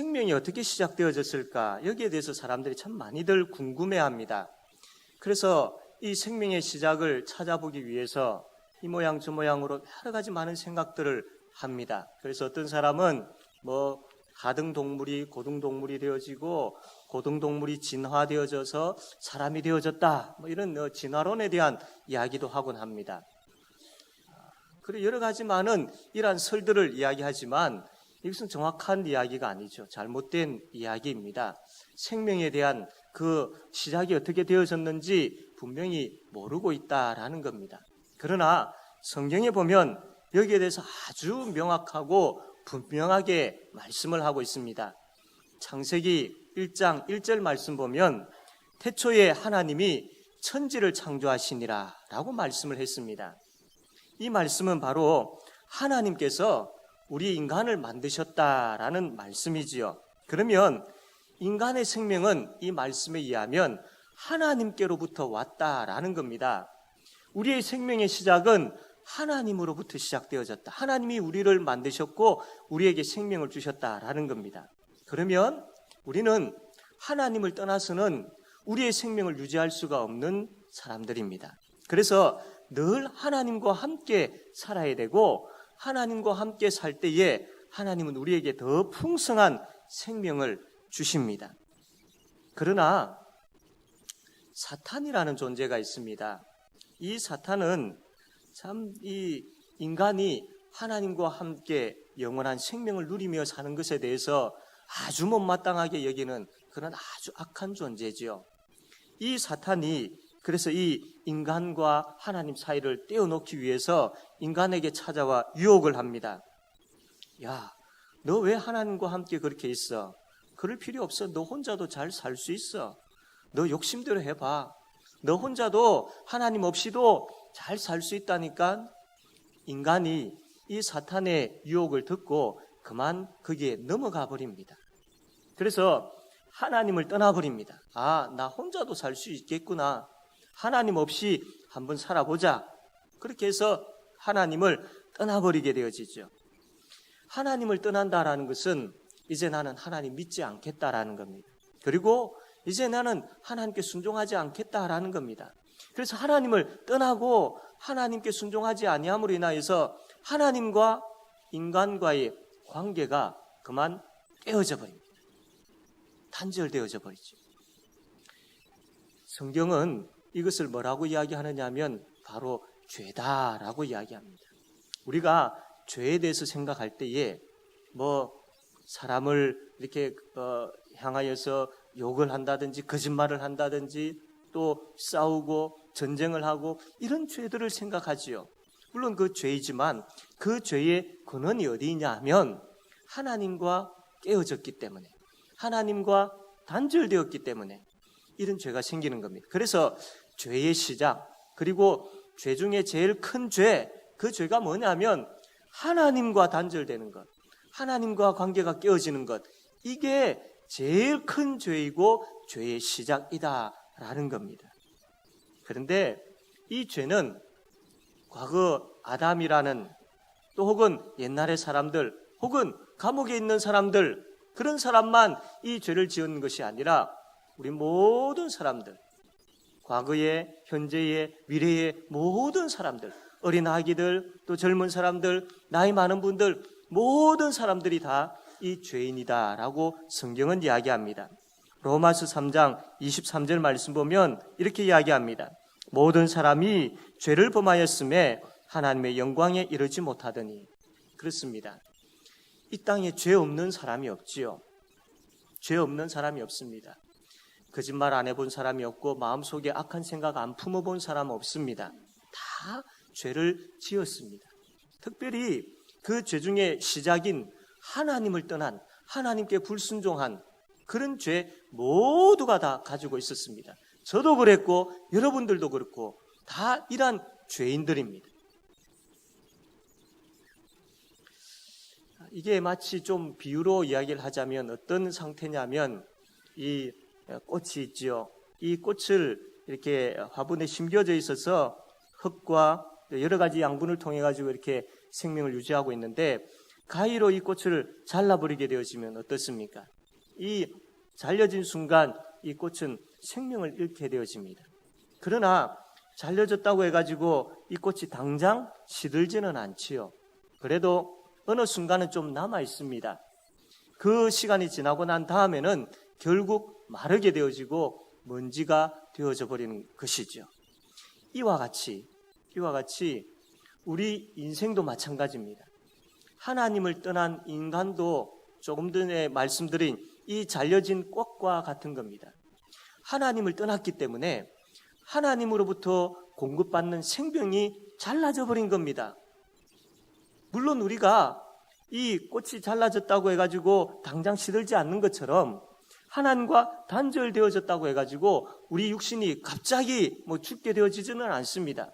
생명이 어떻게 시작되어졌을까? 여기에 대해서 사람들이 참 많이들 궁금해합니다. 그래서 이 생명의 시작을 찾아보기 위해서 이 모양 저 모양으로 여러 가지 많은 생각들을 합니다. 그래서 어떤 사람은 가등동물이 고등동물이 되어지고 고등동물이 진화되어져서 사람이 되어졌다, 이런 진화론에 대한 이야기도 하곤 합니다. 그리고 여러 가지 많은 이러한 설들을 이야기하지만 이것은 정확한 이야기가 아니죠. 잘못된 이야기입니다. 생명에 대한 그 시작이 어떻게 되어졌는지 분명히 모르고 있다라는 겁니다. 그러나 성경에 보면 여기에 대해서 아주 명확하고 분명하게 말씀을 하고 있습니다. 창세기 1장 1절 말씀 보면 태초에 하나님이 천지를 창조하시니라 라고 말씀을 했습니다. 이 말씀은 바로 하나님께서 우리 인간을 만드셨다라는 말씀이지요. 그러면 인간의 생명은 이 말씀에 의하면 하나님께로부터 왔다라는 겁니다. 우리의 생명의 시작은 하나님으로부터 시작되어졌다. 하나님이 우리를 만드셨고 우리에게 생명을 주셨다라는 겁니다. 그러면 우리는 하나님을 떠나서는 우리의 생명을 유지할 수가 없는 사람들입니다. 그래서 늘 하나님과 함께 살아야 되고 하나님과 함께 살 때에 하나님은 우리에게 더 풍성한 생명을 주십니다. 그러나 사탄이라는 존재가 있습니다. 이 사탄은 참 이 인간이 하나님과 함께 영원한 생명을 누리며 사는 것에 대해서 아주 못마땅하게 여기는 그런 아주 악한 존재지요. 이 사탄이 그래서 이 인간과 하나님 사이를 떼어놓기 위해서 인간에게 찾아와 유혹을 합니다. 야, 너 왜 하나님과 함께 그렇게 있어? 그럴 필요 없어. 너 혼자도 잘 살 수 있어. 너 욕심대로 해봐. 너 혼자도 하나님 없이도 잘 살 수 있다니까. 인간이 이 사탄의 유혹을 듣고 그만 거기에 넘어가 버립니다. 그래서 하나님을 떠나버립니다. 아, 나 혼자도 살 수 있겠구나. 하나님 없이 한번 살아보자. 그렇게 해서 하나님을 떠나버리게 되어지죠. 하나님을 떠난다라는 것은 이제 나는 하나님 믿지 않겠다라는 겁니다. 그리고 이제 나는 하나님께 순종하지 않겠다라는 겁니다. 그래서 하나님을 떠나고 하나님께 순종하지 아니함으로 인하여서 하나님과 인간과의 관계가 그만 깨어져 버립니다. 단절되어져 버리죠. 성경은 이것을 뭐라고 이야기하느냐 하면 바로 죄다라고 이야기합니다. 우리가 죄에 대해서 생각할 때에 사람을 이렇게 향하여서 욕을 한다든지 거짓말을 한다든지 또 싸우고 전쟁을 하고 이런 죄들을 생각하지요. 물론 그 죄이지만 그 죄의 근원이 어디냐 하면 하나님과 깨어졌기 때문에 하나님과 단절되었기 때문에 이런 죄가 생기는 겁니다. 그래서 죄의 시작 그리고 죄 중에 제일 큰 죄, 그 죄가 뭐냐면 하나님과 단절되는 것, 하나님과 관계가 깨어지는 것, 이게 제일 큰 죄이고 죄의 시작이다라는 겁니다. 그런데 이 죄는 과거 아담이라는 또 혹은 옛날의 사람들 혹은 감옥에 있는 사람들 그런 사람만 이 죄를 지은 것이 아니라 우리 모든 사람들, 과거의, 현재의, 미래의 모든 사람들, 어린 아기들, 또 젊은 사람들, 나이 많은 분들 모든 사람들이 다 이 죄인이다라고 성경은 이야기합니다. 로마서 3장 23절 말씀 보면 이렇게 이야기합니다. 모든 사람이 죄를 범하였음에 하나님의 영광에 이르지 못하더니. 그렇습니다. 이 땅에 죄 없는 사람이 없지요. 죄 없는 사람이 없습니다. 거짓말 안 해본 사람이 없고 마음속에 악한 생각 안 품어본 사람 없습니다. 다 죄를 지었습니다. 특별히 그 죄 중에 시작인 하나님을 떠난 하나님께 불순종한 그런 죄 모두가 다 가지고 있었습니다. 저도 그랬고 여러분들도 그렇고 다 이러한 죄인들입니다. 이게 마치 좀 비유로 이야기를 하자면 어떤 상태냐면 이 꽃이 있지요. 이 꽃을 이렇게 화분에 심겨져 있어서 흙과 여러 가지 양분을 통해 가지고 이렇게 생명을 유지하고 있는데 가위로 이 꽃을 잘라버리게 되어지면 어떻습니까? 이 잘려진 순간 이 꽃은 생명을 잃게 되어집니다. 그러나 잘려졌다고 해가지고 이 꽃이 당장 시들지는 않지요. 그래도 어느 순간은 좀 남아 있습니다. 그 시간이 지나고 난 다음에는 결국 마르게 되어지고 먼지가 되어져 버리는 것이죠. 이와 같이 우리 인생도 마찬가지입니다. 하나님을 떠난 인간도 조금 전에 말씀드린 이 잘려진 꽃과 같은 겁니다. 하나님을 떠났기 때문에 하나님으로부터 공급받는 생명이 잘라져 버린 겁니다. 물론 우리가 이 꽃이 잘라졌다고 해가지고 당장 시들지 않는 것처럼 하나님과 단절되어졌다고 해가지고 우리 육신이 갑자기 죽게 되어지지는 않습니다.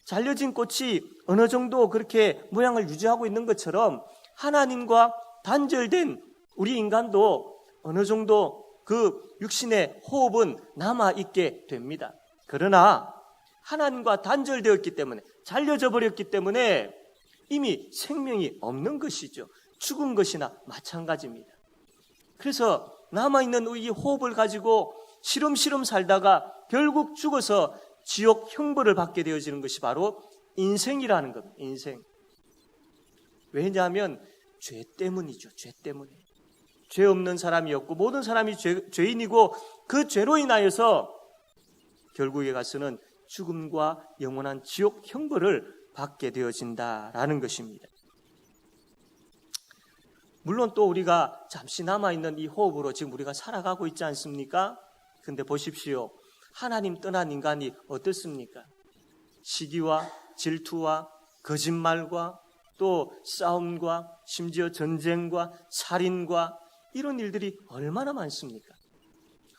잘려진 꽃이 어느 정도 그렇게 모양을 유지하고 있는 것처럼 하나님과 단절된 우리 인간도 어느 정도 그 육신의 호흡은 남아있게 됩니다. 그러나 하나님과 단절되었기 때문에, 잘려져 버렸기 때문에 이미 생명이 없는 것이죠. 죽은 것이나 마찬가지입니다. 그래서 남아있는 이 호흡을 가지고 시름시름 살다가 결국 죽어서 지옥 형벌을 받게 되어지는 것이 바로 인생이라는 겁니다. 인생. 왜냐하면 죄 때문이죠. 죄 때문에. 죄 없는 사람이 없고 모든 사람이 죄인이고 그 죄로 인하여서 결국에 가서는 죽음과 영원한 지옥 형벌을 받게 되어진다라는 것입니다. 물론 또 우리가 잠시 남아있는 이 호흡으로 지금 우리가 살아가고 있지 않습니까? 근데 보십시오. 하나님 떠난 인간이 어떻습니까? 시기와 질투와 거짓말과 또 싸움과 심지어 전쟁과 살인과 이런 일들이 얼마나 많습니까?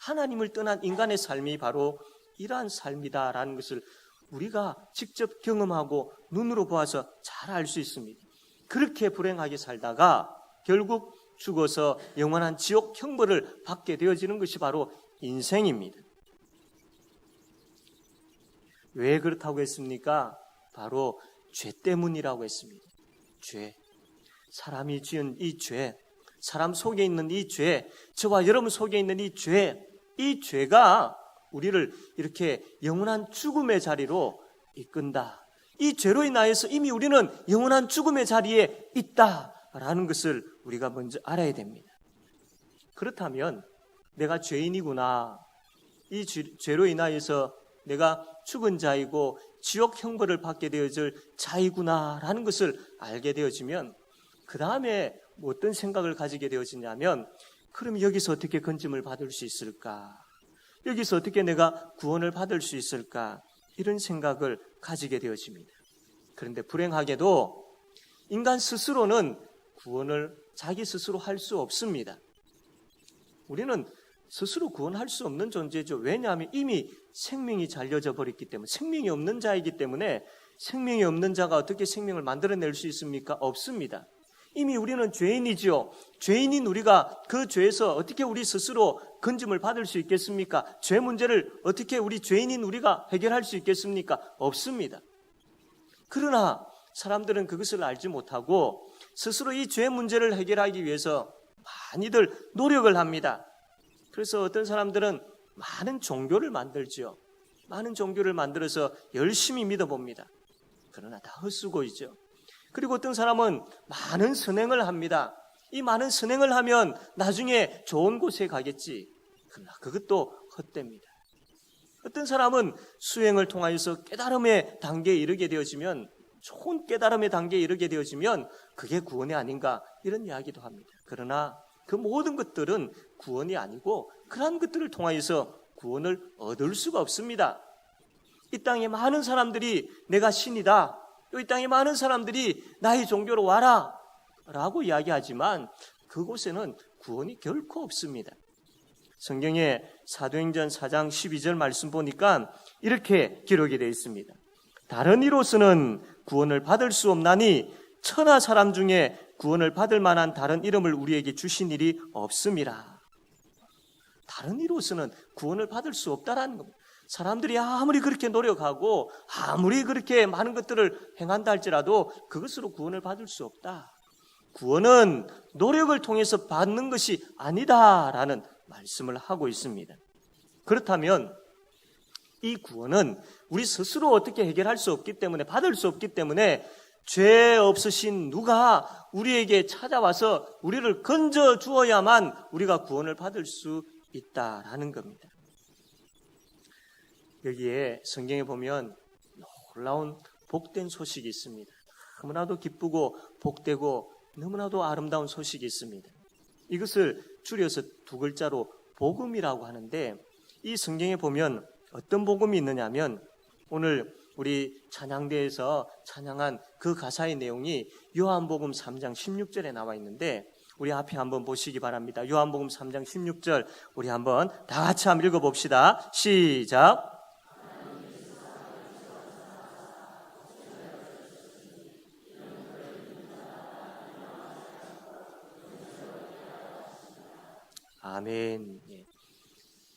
하나님을 떠난 인간의 삶이 바로 이러한 삶이다라는 것을 우리가 직접 경험하고 눈으로 보아서 잘 알 수 있습니다. 그렇게 불행하게 살다가 결국 죽어서 영원한 지옥 형벌을 받게 되어지는 것이 바로 인생입니다. 왜 그렇다고 했습니까? 바로 죄 때문이라고 했습니다. 죄. 사람이 지은 이 죄, 사람 속에 있는 이 죄, 저와 여러분 속에 있는 이 죄, 이 죄가 우리를 이렇게 영원한 죽음의 자리로 이끈다. 이 죄로 인하여서 이미 우리는 영원한 죽음의 자리에 있다라는 것을 우리가 먼저 알아야 됩니다. 그렇다면 내가 죄인이구나. 이 죄로 인하여서 내가 죽은 자이고 지옥 형벌을 받게 되어질 자이구나라는 것을 알게 되어지면 그 다음에 어떤 생각을 가지게 되어지냐면 그럼 여기서 어떻게 건짐을 받을 수 있을까? 여기서 어떻게 내가 구원을 받을 수 있을까? 이런 생각을 가지게 되어집니다. 그런데 불행하게도 인간 스스로는 구원을 자기 스스로 할 수 없습니다. 우리는 스스로 구원할 수 없는 존재죠. 왜냐하면 이미 생명이 잘려져 버렸기 때문에, 생명이 없는 자이기 때문에 생명이 없는 자가 어떻게 생명을 만들어낼 수 있습니까? 없습니다. 이미 우리는 죄인이지요. 죄인인 우리가 그 죄에서 어떻게 우리 스스로 건짐을 받을 수 있겠습니까? 죄 문제를 어떻게 우리 죄인인 우리가 해결할 수 있겠습니까? 없습니다. 그러나 사람들은 그것을 알지 못하고 스스로 이 죄 문제를 해결하기 위해서 많이들 노력을 합니다. 그래서 어떤 사람들은 많은 종교를 만들지요. 많은 종교를 만들어서 열심히 믿어봅니다. 그러나 다 헛수고이죠. 그리고 어떤 사람은 많은 선행을 합니다. 이 많은 선행을 하면 나중에 좋은 곳에 가겠지. 그러나 그것도 헛됩니다. 어떤 사람은 수행을 통하여서 깨달음의 단계에 이르게 되어지면, 좋은 깨달음의 단계에 이르게 되어지면 그게 구원이 아닌가 이런 이야기도 합니다. 그러나 그 모든 것들은 구원이 아니고 그러한 것들을 통하여서 구원을 얻을 수가 없습니다. 이 땅에 많은 사람들이 내가 신이다, 이 땅에 많은 사람들이 나의 종교로 와라 라고 이야기하지만 그곳에는 구원이 결코 없습니다. 성경에 사도행전 4장 12절 말씀 보니까 이렇게 기록이 되어 있습니다. 다른 이로서는 구원을 받을 수 없나니 천하 사람 중에 구원을 받을 만한 다른 이름을 우리에게 주신 일이 없음이라. 다른 이로서는 구원을 받을 수 없다라는 겁니다. 사람들이 아무리 그렇게 노력하고 아무리 그렇게 많은 것들을 행한다 할지라도 그것으로 구원을 받을 수 없다. 구원은 노력을 통해서 받는 것이 아니다라는 말씀을 하고 있습니다. 그렇다면 이 구원은 우리 스스로 어떻게 해결할 수 없기 때문에, 받을 수 없기 때문에 죄 없으신 누가 우리에게 찾아와서 우리를 건져 주어야만 우리가 구원을 받을 수 있다라는 겁니다. 여기에 성경에 보면 놀라운 복된 소식이 있습니다. 너무나도 기쁘고 복되고 너무나도 아름다운 소식이 있습니다. 이것을 줄여서 두 글자로 복음이라고 하는데, 이 성경에 보면 어떤 복음이 있느냐면, 오늘 우리 찬양대에서 찬양한 그 가사의 내용이 요한복음 3장 16절에 나와 있는데, 우리 앞에 한번 보시기 바랍니다. 요한복음 3장 16절 우리 한번 다 같이 한번 읽어봅시다. 시작. 아멘.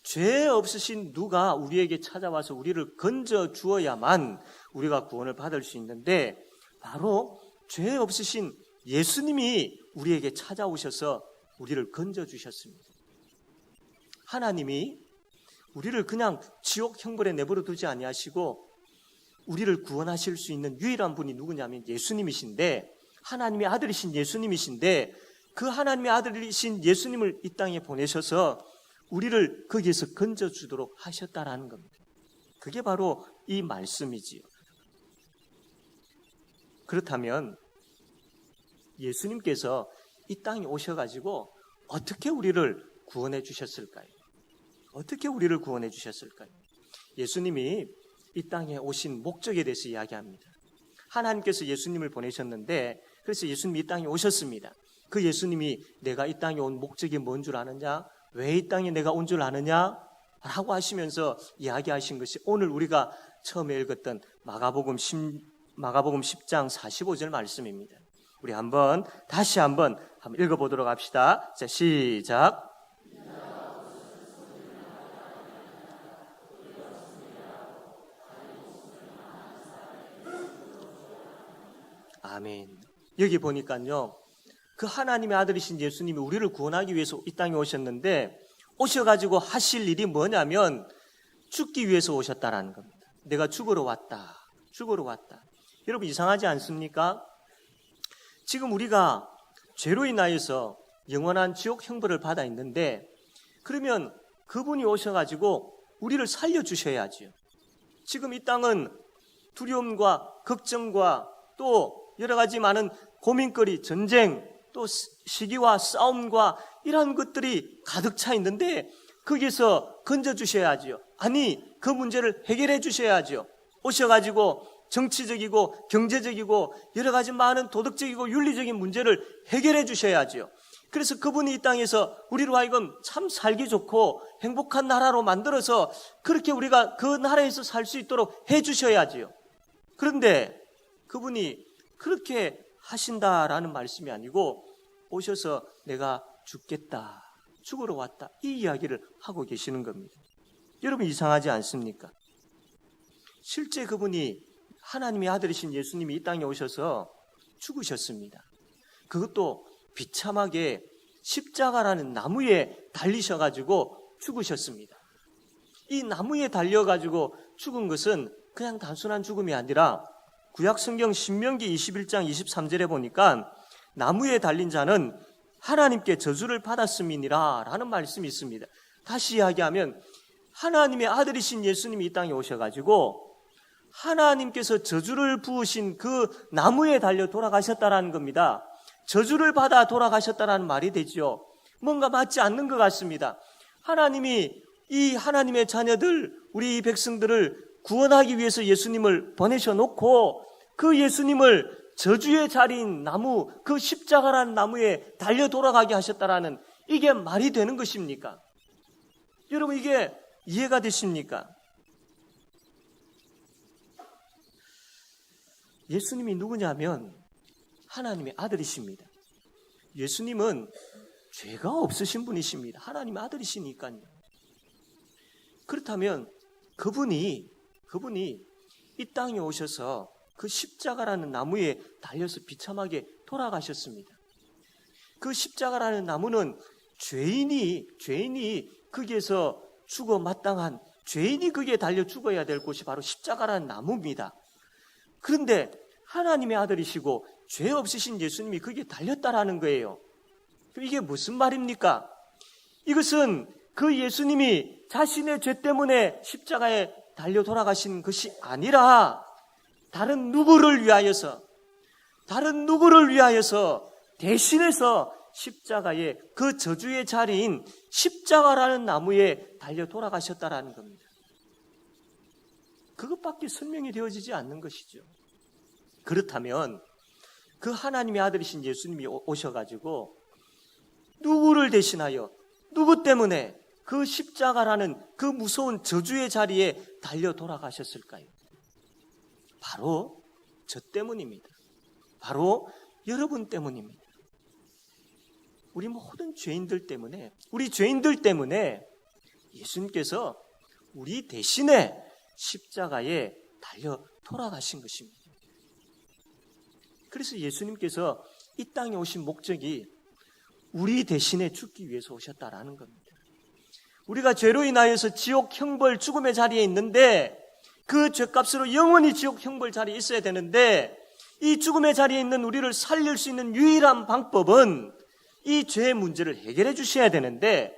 죄 없으신 누가 우리에게 찾아와서 우리를 건져 주어야만 우리가 구원을 받을 수 있는데, 바로 죄 없으신 예수님이 우리에게 찾아오셔서 우리를 건져 주셨습니다. 하나님이 우리를 그냥 지옥 형벌에 내버려 두지 아니하시고 우리를 구원하실 수 있는 유일한 분이 누구냐면 예수님이신데, 하나님의 아들이신 예수님이신데, 그 하나님의 아들이신 예수님을 이 땅에 보내셔서 우리를 거기에서 건져주도록 하셨다라는 겁니다. 그게 바로 이 말씀이지요. 그렇다면 예수님께서 이 땅에 오셔가지고 어떻게 우리를 구원해 주셨을까요? 어떻게 우리를 구원해 주셨을까요? 예수님이 이 땅에 오신 목적에 대해서 이야기합니다. 하나님께서 예수님을 보내셨는데, 그래서 예수님이 이 땅에 오셨습니다. 그 예수님이 내가 이 땅에 온 목적이 뭔 줄 아느냐? 왜 이 땅에 내가 온 줄 아느냐? 라고 하시면서 이야기하신 것이 오늘 우리가 처음에 읽었던 마가복음 10장 45절 말씀입니다. 우리 다시 한번 읽어보도록 합시다. 자, 시작. 아멘. 여기 보니까요, 그 하나님의 아들이신 예수님이 우리를 구원하기 위해서 이 땅에 오셨는데, 오셔가지고 하실 일이 뭐냐면 죽기 위해서 오셨다라는 겁니다. 내가 죽으러 왔다. 죽으러 왔다. 여러분, 이상하지 않습니까? 지금 우리가 죄로 인하여서 영원한 지옥 형벌을 받아 있는데, 그러면 그분이 오셔가지고 우리를 살려주셔야지요. 지금 이 땅은 두려움과 걱정과 또 여러 가지 많은 고민거리, 전쟁, 또 시기와 싸움과 이런 것들이 가득 차 있는데, 거기서 건져주셔야지요. 아니, 그 문제를 해결해 주셔야지요. 오셔가지고 정치적이고 경제적이고 여러 가지 많은 도덕적이고 윤리적인 문제를 해결해 주셔야지요. 그래서 그분이 이 땅에서 우리로 하여금 참 살기 좋고 행복한 나라로 만들어서 그렇게 우리가 그 나라에서 살 수 있도록 해 주셔야지요. 그런데 그분이 그렇게 하신다라는 말씀이 아니고, 오셔서 내가 죽겠다, 죽으러 왔다, 이 이야기를 하고 계시는 겁니다. 여러분, 이상하지 않습니까? 실제 그분이 하나님의 아들이신 예수님이 이 땅에 오셔서 죽으셨습니다. 그것도 비참하게 십자가라는 나무에 달리셔가지고 죽으셨습니다. 이 나무에 달려가지고 죽은 것은 그냥 단순한 죽음이 아니라, 구약성경 신명기 21장 23절에 보니까 나무에 달린 자는 하나님께 저주를 받았음이니라 라는 말씀이 있습니다. 다시 이야기하면 하나님의 아들이신 예수님이 이 땅에 오셔가지고 하나님께서 저주를 부으신 그 나무에 달려 돌아가셨다라는 겁니다. 저주를 받아 돌아가셨다라는 말이 되죠. 뭔가 맞지 않는 것 같습니다. 하나님이 이 하나님의 자녀들, 우리 백성들을 구원하기 위해서 예수님을 보내셔놓고 그 예수님을 저주의 자리인 나무, 그 십자가라는 나무에 달려 돌아가게 하셨다라는, 이게 말이 되는 것입니까? 여러분, 이게 이해가 되십니까? 예수님이 누구냐면 하나님의 아들이십니다. 예수님은 죄가 없으신 분이십니다. 하나님의 아들이시니까요. 그렇다면 그분이 이 땅에 오셔서 그 십자가라는 나무에 달려서 비참하게 돌아가셨습니다. 그 십자가라는 나무는 죄인이 거기에서 죽어 마땅한 죄인이 거기에 달려 죽어야 될 곳이 바로 십자가라는 나무입니다. 그런데 하나님의 아들이시고 죄 없으신 예수님이 거기에 달렸다라는 거예요. 이게 무슨 말입니까? 이것은 그 예수님이 자신의 죄 때문에 십자가에 달려 돌아가신 것이 아니라 다른 누구를 위하여서 대신해서 십자가에 그 저주의 자리인 십자가라는 나무에 달려 돌아가셨다라는 겁니다. 그것밖에 설명이 되어지지 않는 것이죠. 그렇다면 그 하나님의 아들이신 예수님이 오셔가지고 누구를 대신하여 누구 때문에 그 십자가라는 그 무서운 저주의 자리에 달려 돌아가셨을까요? 바로 저 때문입니다. 바로 여러분 때문입니다. 우리 모든 죄인들 때문에 예수님께서 우리 대신에 십자가에 달려 돌아가신 것입니다. 그래서 예수님께서 이 땅에 오신 목적이 우리 대신에 죽기 위해서 오셨다라는 겁니다. 우리가 죄로 인하여서 지옥 형벌 죽음의 자리에 있는데 그 죄값으로 영원히 지옥 형벌 자리에 있어야 되는데 이 죽음의 자리에 있는 우리를 살릴 수 있는 유일한 방법은 이 죄의 문제를 해결해 주셔야 되는데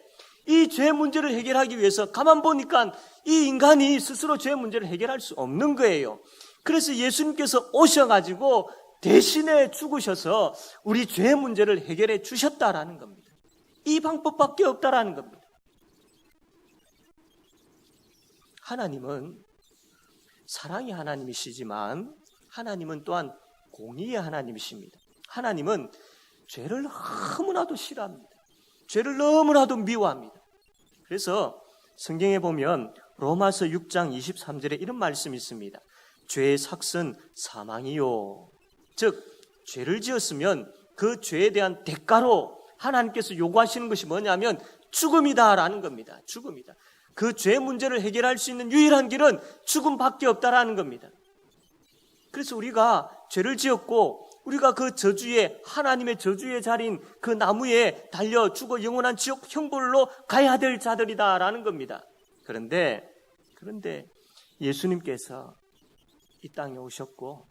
이 죄의 문제를 해결하기 위해서 가만 보니까 이 인간이 스스로 죄의 문제를 해결할 수 없는 거예요. 그래서 예수님께서 오셔가지고 대신에 죽으셔서 우리 죄의 문제를 해결해 주셨다라는 겁니다. 이 방법밖에 없다라는 겁니다. 하나님은 사랑의 하나님이시지만 하나님은 또한 공의의 하나님이십니다. 하나님은 죄를 너무나도 싫어합니다. 죄를 너무나도 미워합니다. 그래서 성경에 보면 로마서 6장 23절에 이런 말씀이 있습니다. 죄의 삭은 사망이요. 즉 죄를 지었으면 그 죄에 대한 대가로 하나님께서 요구하시는 것이 뭐냐면 죽음이다라는 겁니다. 죽음이다. 그 죄 문제를 해결할 수 있는 유일한 길은 죽음밖에 없다라는 겁니다. 그래서 우리가 죄를 지었고 우리가 그 저주의 하나님의 저주의 자리인 그 나무에 달려 죽어 영원한 지옥 형벌로 가야 될 자들이다라는 겁니다. 그런데 예수님께서 이 땅에 오셨고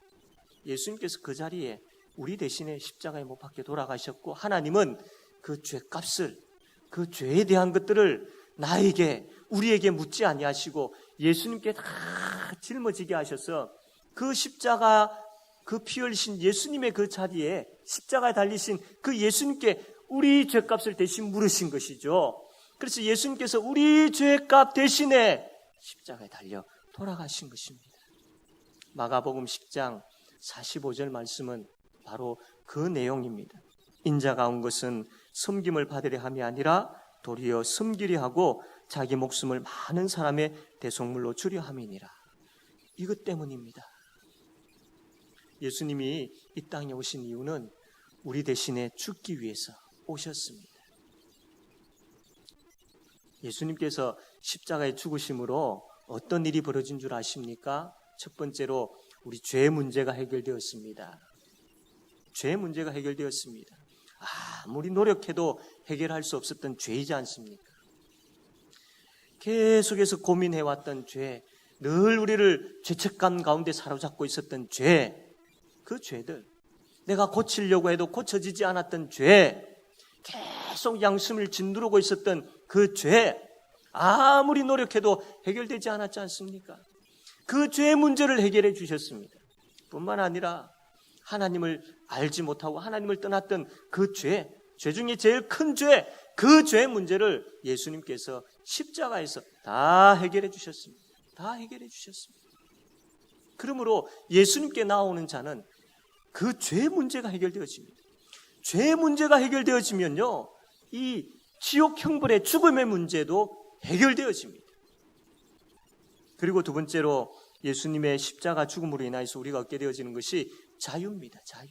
예수님께서 그 자리에 우리 대신에 십자가에 못 박혀 돌아가셨고 하나님은 그 죄값을 그 죄에 대한 것들을 우리에게 묻지 아니하시고 예수님께 다 짊어지게 하셔서 그 십자가 그 피 흘리신 예수님의 그 자리에 십자가에 달리신 그 예수님께 우리 죄값을 대신 물으신 것이죠. 그래서 예수님께서 우리 죄값 대신에 십자가에 달려 돌아가신 것입니다. 마가복음 10장 45절 말씀은 바로 그 내용입니다. 인자가 온 것은 섬김을 받으려 함이 아니라 도리어 섬기려 하고 자기 목숨을 많은 사람의 대속물로 주려 함이니라. 이것 때문입니다. 예수님이 이 땅에 오신 이유는 우리 대신에 죽기 위해서 오셨습니다. 예수님께서 십자가에 죽으심으로 어떤 일이 벌어진 줄 아십니까? 첫 번째로 우리 죄 문제가 해결되었습니다. 죄 문제가 해결되었습니다. 아무리 노력해도 해결할 수 없었던 죄이지 않습니까? 계속해서 고민해왔던 죄, 늘 우리를 죄책감 가운데 사로잡고 있었던 죄, 그 죄들, 내가 고치려고 해도 고쳐지지 않았던 죄, 계속 양심을 짓누르고 있었던 그 죄, 아무리 노력해도 해결되지 않았지 않습니까? 그 죄의 문제를 해결해 주셨습니다. 뿐만 아니라 하나님을 알지 못하고 하나님을 떠났던 그 죄 중에 제일 큰 죄, 그 죄의 문제를 예수님께서 십자가에서 다 해결해 주셨습니다. 다 해결해 주셨습니다. 그러므로 예수님께 나오는 자는 그 죄 문제가 해결되어집니다. 죄 문제가 해결되어지면요, 이 지옥 형벌의 죽음의 문제도 해결되어집니다. 그리고 두 번째로 예수님의 십자가 죽음으로 인하여서 우리가 얻게 되어지는 것이 자유입니다. 자유.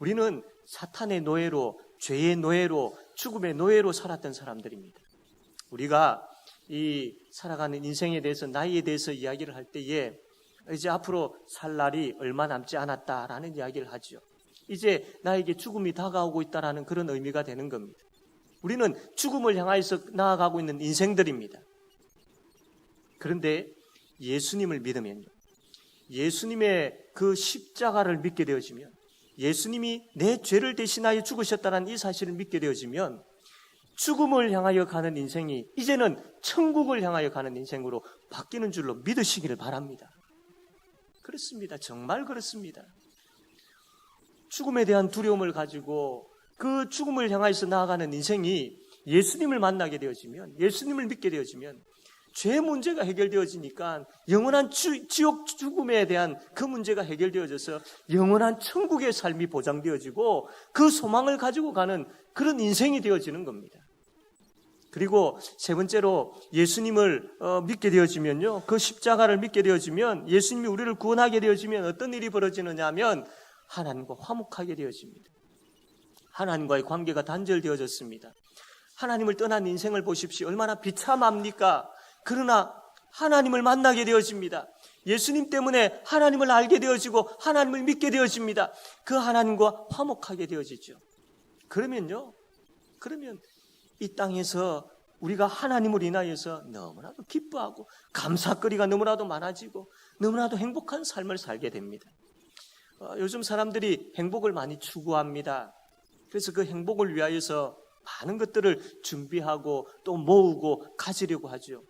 우리는 사탄의 노예로, 죄의 노예로, 죽음의 노예로 살았던 사람들입니다. 우리가 이 살아가는 인생에 대해서, 나이에 대해서 이야기를 할 때에 이제 앞으로 살 날이 얼마 남지 않았다라는 이야기를 하죠. 이제 나에게 죽음이 다가오고 있다라는 그런 의미가 되는 겁니다. 우리는 죽음을 향해서 나아가고 있는 인생들입니다. 그런데 예수님을 믿으면요, 예수님의 그 십자가를 믿게 되어지면, 예수님이 내 죄를 대신하여 죽으셨다는 이 사실을 믿게 되어지면 죽음을 향하여 가는 인생이 이제는 천국을 향하여 가는 인생으로 바뀌는 줄로 믿으시기를 바랍니다. 그렇습니다. 정말 그렇습니다. 죽음에 대한 두려움을 가지고 그 죽음을 향해서 나아가는 인생이 예수님을 만나게 되어지면, 예수님을 믿게 되어지면 죄 문제가 해결되어지니까 영원한 지옥 죽음에 대한 그 문제가 해결되어져서 영원한 천국의 삶이 보장되어지고 그 소망을 가지고 가는 그런 인생이 되어지는 겁니다. 그리고 세 번째로 예수님을 믿게 되어지면요, 그 십자가를 믿게 되어지면, 예수님이 우리를 구원하게 되어지면 어떤 일이 벌어지느냐 하면 하나님과 화목하게 되어집니다. 하나님과의 관계가 단절되어졌습니다. 하나님을 떠난 인생을 보십시오. 얼마나 비참합니까? 그러나 하나님을 만나게 되어집니다. 예수님 때문에 하나님을 알게 되어지고 하나님을 믿게 되어집니다. 그 하나님과 화목하게 되어지죠. 그러면 이 땅에서 우리가 하나님을 인하여서 너무나도 기뻐하고 감사거리가 너무나도 많아지고 너무나도 행복한 삶을 살게 됩니다. 요즘 사람들이 행복을 많이 추구합니다. 그래서 그 행복을 위하여서 많은 것들을 준비하고 또 모으고 가지려고 하죠.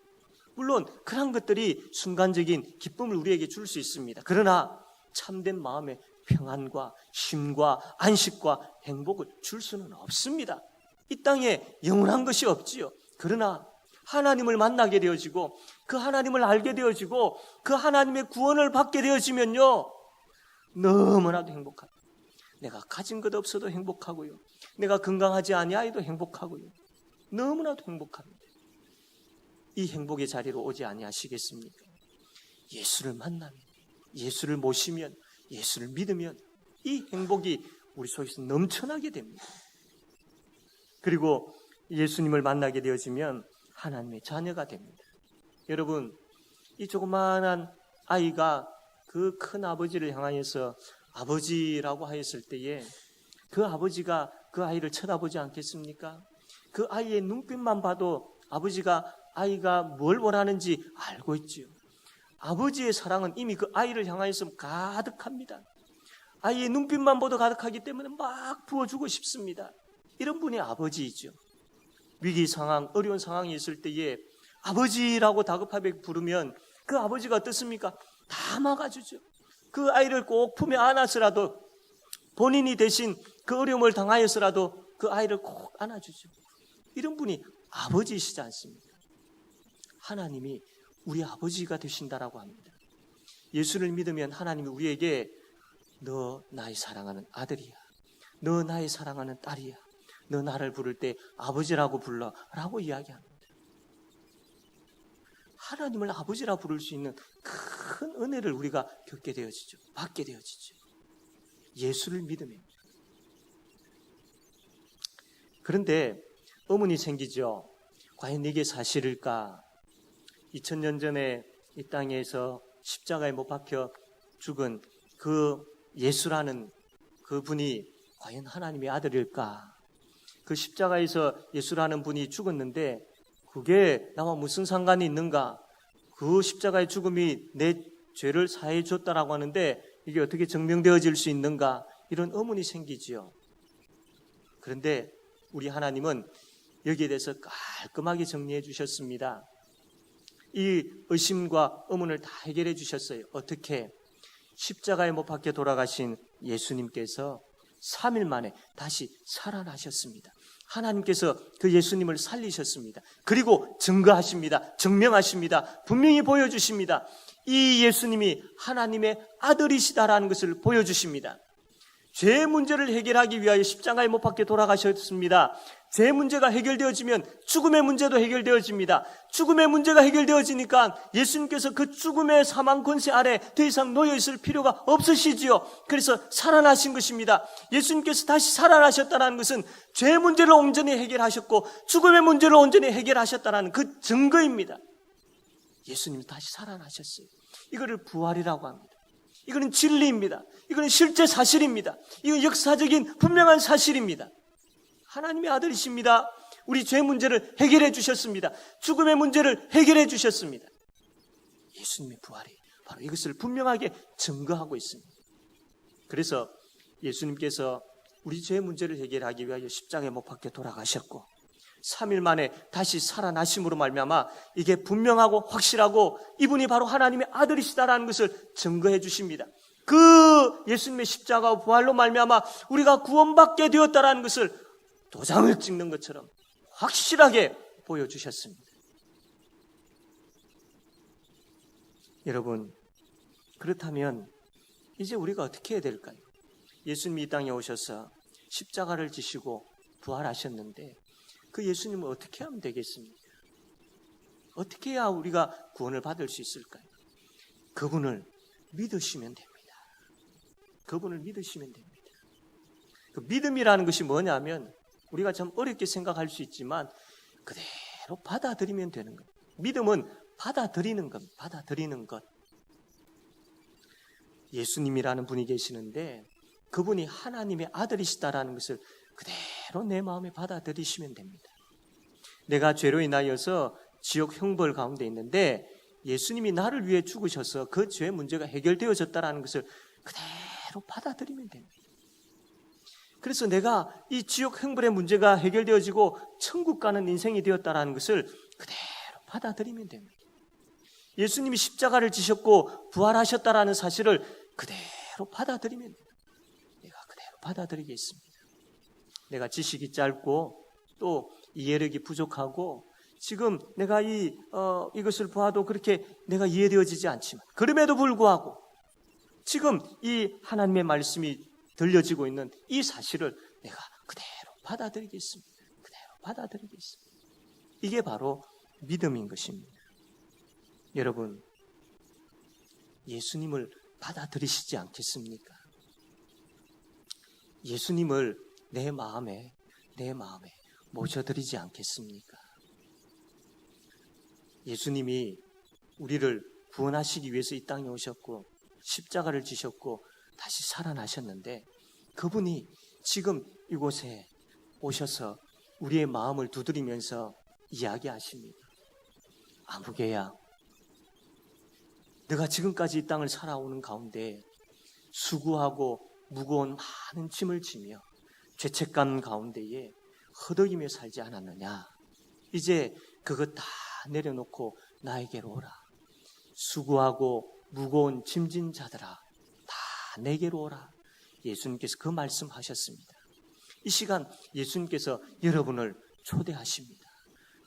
물론 그런 것들이 순간적인 기쁨을 우리에게 줄 수 있습니다. 그러나 참된 마음의 평안과 쉼과 안식과 행복을 줄 수는 없습니다. 이 땅에 영원한 것이 없지요. 그러나 하나님을 만나게 되어지고 그 하나님을 알게 되어지고 그 하나님의 구원을 받게 되어지면요, 너무나도 행복합니다. 내가 가진 것 없어도 행복하고요, 내가 건강하지 아니하여도 행복하고요, 너무나도 행복합니다. 이 행복의 자리로 오지 아니하시겠습니까? 예수를 만나면, 예수를 모시면, 예수를 믿으면 이 행복이 우리 속에서 넘쳐나게 됩니다. 그리고 예수님을 만나게 되어지면 하나님의 자녀가 됩니다. 여러분, 이 조그마한 아이가 그 큰 아버지를 향하여서 아버지라고 하였을 때에 그 아버지가 그 아이를 쳐다보지 않겠습니까? 그 아이의 눈빛만 봐도 아이가 뭘 원하는지 알고 있지요. 아버지의 사랑은 이미 그 아이를 향하여서 가득합니다. 아이의 눈빛만 봐도 가득하기 때문에 막 부어주고 싶습니다. 이런 분이 아버지이죠. 위기 상황, 어려운 상황이 있을 때에 아버지라고 다급하게 부르면 그 아버지가 어떻습니까? 다 막아주죠. 그 아이를 꼭 품에 안아서라도, 본인이 대신 그 어려움을 당하여서라도 그 아이를 꼭 안아주죠. 이런 분이 아버지이시지 않습니까? 하나님이 우리 아버지가 되신다라고 합니다. 예수를 믿으면 하나님이 우리에게 너 나의 사랑하는 아들이야, 너 나의 사랑하는 딸이야, 너 나를 부를 때 아버지라고 불러라고 이야기합니다. 하나님을 아버지라 부를 수 있는 큰 은혜를 우리가 겪게 되어지죠. 받게 되어지죠. 예수를 믿으면. 그런데 의문이 생기죠. 과연 이게 사실일까? 2000년 전에 이 땅에서 십자가에 못 박혀 죽은 그 예수라는 그 분이 과연 하나님의 아들일까? 그 십자가에서 예수라는 분이 죽었는데 그게 나와 무슨 상관이 있는가? 그 십자가의 죽음이 내 죄를 사해 줬다라고 하는데 이게 어떻게 증명되어질 수 있는가? 이런 의문이 생기지요. 그런데 우리 하나님은 여기에 대해서 깔끔하게 정리해 주셨습니다. 이 의심과 의문을 다 해결해 주셨어요. 어떻게? 십자가에 못 박혀 돌아가신 예수님께서 3일 만에 다시 살아나셨습니다. 하나님께서 그 예수님을 살리셨습니다. 그리고 증거하십니다. 증명하십니다. 분명히 보여주십니다. 이 예수님이 하나님의 아들이시다라는 것을 보여주십니다. 죄 문제를 해결하기 위하여 십자가에 못 박혀 돌아가셨습니다. 죄 문제가 해결되어지면 죽음의 문제도 해결되어집니다. 죽음의 문제가 해결되어지니까 예수님께서 그 죽음의 사망 권세 아래 더 이상 놓여 있을 필요가 없으시지요. 그래서 살아나신 것입니다. 예수님께서 다시 살아나셨다는 것은 죄 문제를 온전히 해결하셨고 죽음의 문제를 온전히 해결하셨다는 그 증거입니다. 예수님이 다시 살아나셨어요. 이거를 부활이라고 합니다. 이거는 진리입니다. 이거는 실제 사실입니다. 이건 역사적인 분명한 사실입니다. 하나님의 아들이십니다. 우리 죄 문제를 해결해 주셨습니다. 죽음의 문제를 해결해 주셨습니다. 예수님의 부활이 바로 이것을 분명하게 증거하고 있습니다. 그래서 예수님께서 우리 죄 문제를 해결하기 위하여 십자가에 못 박혀 돌아가셨고 3일 만에 다시 살아나심으로 말미암아 이게 분명하고 확실하고 이분이 바로 하나님의 아들이시다라는 것을 증거해 주십니다. 그 예수님의 십자가와 부활로 말미암아 우리가 구원받게 되었다라는 것을 도장을 찍는 것처럼 확실하게 보여주셨습니다. 여러분, 그렇다면 이제 우리가 어떻게 해야 될까요? 예수님이 이 땅에 오셔서 십자가를 지시고 부활하셨는데 그 예수님을 어떻게 하면 되겠습니까? 어떻게 해야 우리가 구원을 받을 수 있을까요? 그분을 믿으시면 됩니다. 그분을 믿으시면 됩니다. 그 믿음이라는 것이 뭐냐면 우리가 참 어렵게 생각할 수 있지만 그대로 받아들이면 되는 것. 믿음은 받아들이는 것, 받아들이는 것. 예수님이라는 분이 계시는데 그분이 하나님의 아들이시다라는 것을 그대로 내 마음에 받아들이시면 됩니다. 내가 죄로 인하여서 지옥 형벌 가운데 있는데 예수님이 나를 위해 죽으셔서 그 죄의 문제가 해결되어졌다라는 것을 그대로 받아들이면 됩니다. 그래서 내가 이 지옥 형벌의 문제가 해결되어지고 천국 가는 인생이 되었다라는 것을 그대로 받아들이면 됩니다. 예수님이 십자가를 지셨고 부활하셨다라는 사실을 그대로 받아들이면 됩니다. 내가 그대로 받아들이겠습니다. 내가 지식이 짧고 또 이해력이 부족하고 지금 내가 이것을 보아도 그렇게 내가 이해되어지지 않지만 그럼에도 불구하고 지금 이 하나님의 말씀이 들려지고 있는 이 사실을 내가 그대로 받아들이겠습니다. 그대로 받아들이겠습니다. 이게 바로 믿음인 것입니다. 여러분, 예수님을 받아들이시지 않겠습니까? 예수님을 내 마음에 모셔드리지 않겠습니까? 예수님이 우리를 구원하시기 위해서 이 땅에 오셨고 십자가를 지셨고 다시 살아나셨는데 그분이 지금 이곳에 오셔서 우리의 마음을 두드리면서 이야기하십니다. 아무개야, 내가 지금까지 이 땅을 살아오는 가운데 수고하고 무거운 많은 짐을 지며 죄책감 가운데에 허덕이며 살지 않았느냐? 이제 그것 다 내려놓고 나에게로 오라. 수고하고 무거운 짐진 자들아, 다 내게로 오라. 예수님께서 그 말씀하셨습니다. 이 시간 예수님께서 여러분을 초대하십니다.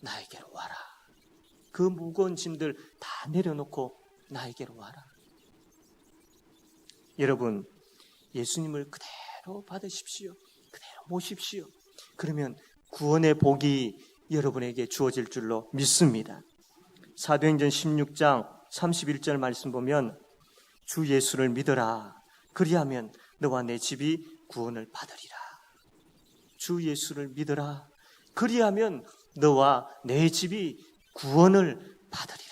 나에게로 와라. 그 무거운 짐들 다 내려놓고 나에게로 와라. 여러분, 예수님을 그대로 받으십시오. 그대로 모십시오. 그러면 구원의 복이 여러분에게 주어질 줄로 믿습니다. 사도행전 16장 31절 말씀 보면 주 예수를 믿어라. 그리하면 너와 내 집이 구원을 받으리라. 주 예수를 믿어라. 그리하면 너와 내 집이 구원을 받으리라.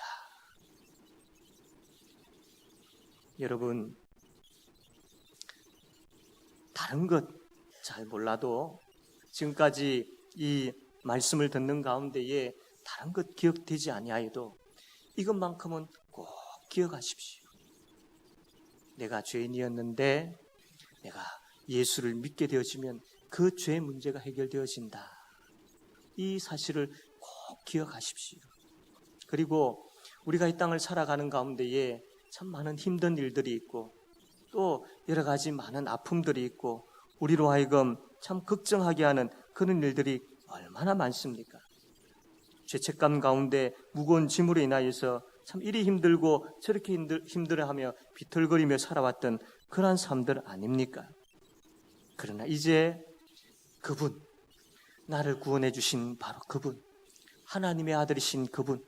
여러분, 다른 것 잘 몰라도 지금까지 이 말씀을 듣는 가운데에 다른 것 기억되지 아니하여도 이것만큼은 꼭 기억하십시오. 내가 죄인이었는데 내가 예수를 믿게 되어지면 그 죄의 문제가 해결되어진다. 이 사실을 꼭 기억하십시오. 그리고 우리가 이 땅을 살아가는 가운데에 참 많은 힘든 일들이 있고 또 여러 가지 많은 아픔들이 있고 우리로 하여금 참 걱정하게 하는 그런 일들이 얼마나 많습니까? 죄책감 가운데 무거운 짐으로 인하여서 참 이리 힘들고 저렇게 힘들어하며 비틀거리며 살아왔던 그러한 삶들 아닙니까? 그러나 이제 그분, 나를 구원해 주신 바로 그분, 하나님의 아들이신 그분,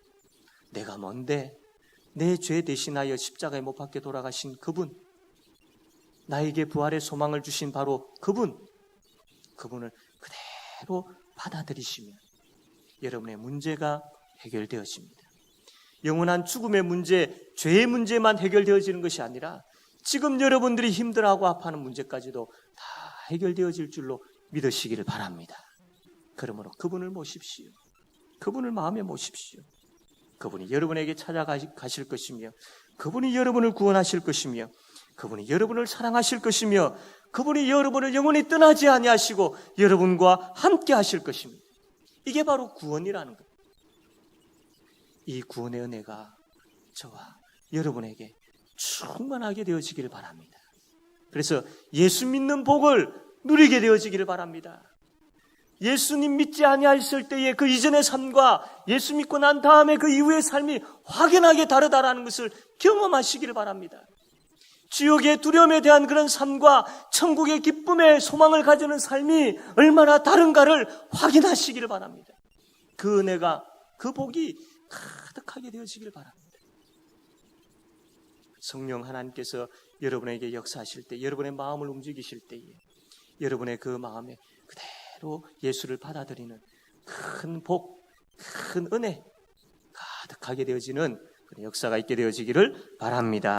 내가 뭔데 내 죄 대신하여 십자가에 못 박혀 돌아가신 그분, 나에게 부활의 소망을 주신 바로 그분을 그대로 받아들이시면 여러분의 문제가 해결되어집니다. 영원한 죽음의 문제, 죄의 문제만 해결되어지는 것이 아니라 지금 여러분들이 힘들어하고 아파하는 문제까지도 다 해결되어질 줄로 믿으시기를 바랍니다. 그러므로 그분을 모십시오. 그분을 마음에 모십시오. 그분이 여러분에게 찾아가실 것이며, 그분이 여러분을 구원하실 것이며, 그분이 여러분을 사랑하실 것이며, 그분이 여러분을 영원히 떠나지 아니하시고 여러분과 함께 하실 것입니다. 이게 바로 구원이라는 것. 이 구원의 은혜가 저와 여러분에게 충만하게 되어지기를 바랍니다. 그래서 예수 믿는 복을 누리게 되어지기를 바랍니다. 예수님 믿지 아니하셨을 때의 그 이전의 삶과 예수 믿고 난 다음에 그 이후의 삶이 확연하게 다르다라는 것을 경험하시기를 바랍니다. 지옥의 두려움에 대한 그런 삶과 천국의 기쁨의 소망을 가지는 삶이 얼마나 다른가를 확인하시기를 바랍니다. 그 은혜가, 그 복이 가득하게 되어지기를 바랍니다. 성령 하나님께서 여러분에게 역사하실 때, 여러분의 마음을 움직이실 때에 여러분의 그 마음에 그대로 예수를 받아들이는 큰 복, 큰 은혜 가득하게 되어지는 그런 역사가 있게 되어지기를 바랍니다.